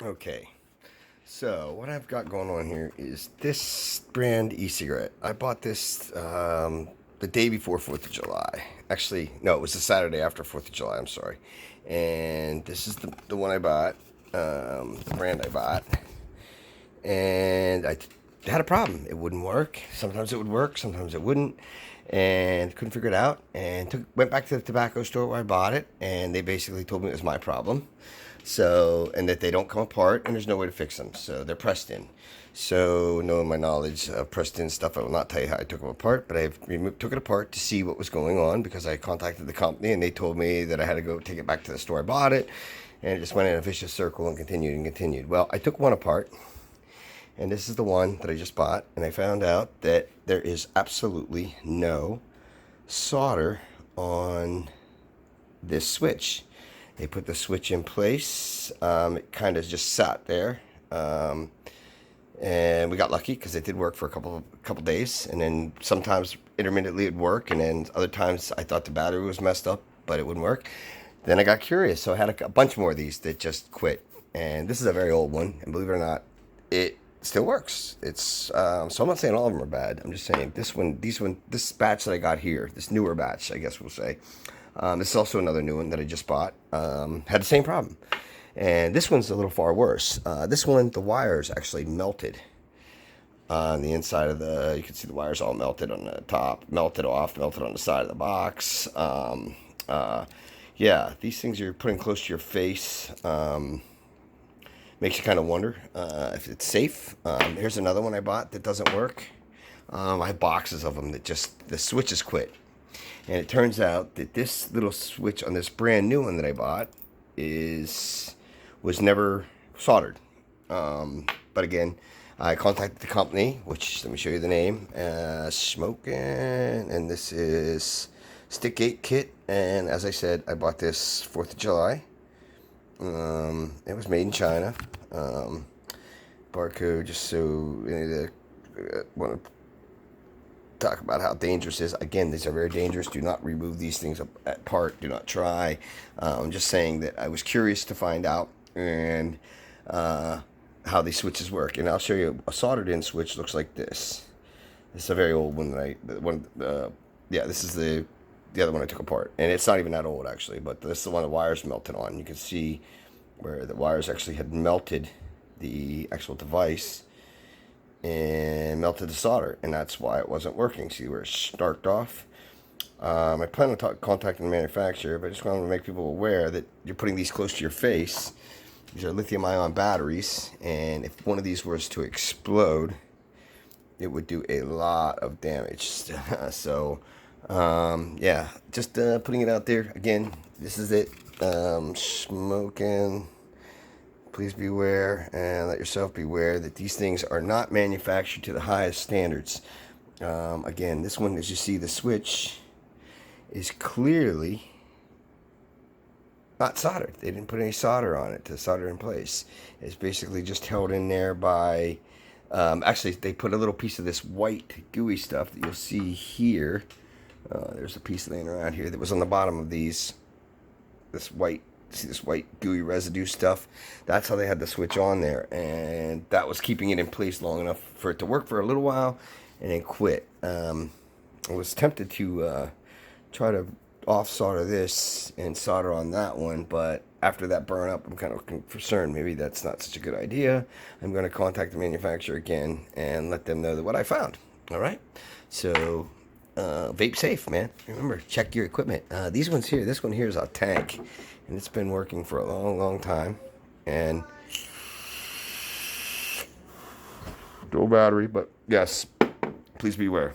Okay, so what I've got going on here is this brand e-cigarette. I bought this the day before 4th of July. Actually, no, it was the Saturday after 4th of July, I'm sorry. And this is the one I bought, the brand I bought. And I had a problem. It wouldn't work. Sometimes it would work, sometimes it wouldn't. And couldn't figure it out. And went back to the tobacco store where I bought it. And they basically told me it was my problem. So, and that they don't come apart and there's no way to fix them. So they're pressed in. So, knowing my knowledge of pressed in stuff, I will not tell you how I took them apart, but took it apart to see what was going on because I contacted the company and they told me that I had to go take it back to the store I bought it. And it just went in a vicious circle and continued and continued. Well, I took one apart, and this is the one that I just bought, and I found out that there is absolutely no solder on this switch. They put the switch in place. It kind of just sat there, and we got lucky because it did work for a couple days. And then sometimes intermittently it'd work, and then other times I thought the battery was messed up, but it wouldn't work. Then I got curious, so I had a bunch more of these that just quit. And this is a very old one, and believe it or not, it still works. It's so I'm not saying all of them are bad. I'm just saying this batch that I got here, this newer batch, I guess we'll say. This is also another new one that I just bought. Had the same problem. And this one's a little far worse. This one, the wires actually melted on the inside of you can see the wires all melted on the top, melted off, melted on the side of the box. Yeah, these things you're putting close to your face. Makes you kind of wonder if it's safe. Here's another one I bought that doesn't work. I have boxes of them that the switches quit. And it turns out that this little switch on this brand new one that I bought was never soldered. But again, I contacted the company, which let me show you the name, Smoking, and this is Stickgate Kit. And as I said, I bought this 4th of July. It was made in China. Barcode, just so want to talk about how dangerous it is. Again, these are very dangerous. Do not remove these things apart. Do not try. I'm just saying that I was curious to find out and how these switches work. And I'll show you a soldered-in switch looks like this. This is a very old one yeah, this is the other one I took apart, and it's not even that old actually. But this is the one the wires melted on. You can see where the wires actually had melted the actual device and melted the solder, and that's why it wasn't working. See where it snarked off? I plan on contacting the manufacturer, but I just wanted to make people aware that you're putting these close to your face. These are lithium-ion batteries, and if one of these was to explode, it would do a lot of damage. So, yeah, just putting it out there. Again, this is it. Smoking. Please beware and let yourself beware that these things are not manufactured to the highest standards. Again, this one, as you see, the switch is clearly not soldered. They didn't put any solder on it to solder in place. It's basically just held in there by, actually, they put a little piece of this white gooey stuff that you'll see here. There's a piece laying around here that was on the bottom of these. See this white gooey residue stuff? That's how they had the switch on there, and that was keeping it in place long enough for it to work for a little while and then quit. I was tempted to try to off solder this and solder on that one, but after that burn up, I'm kind of concerned maybe that's not such a good idea. I'm going to contact the manufacturer again and let them know that what I found. All right, so vape safe, man. Remember, check your equipment. These ones here, this one here is a tank, and it's been working for a long time, and dual battery, but yes, please beware.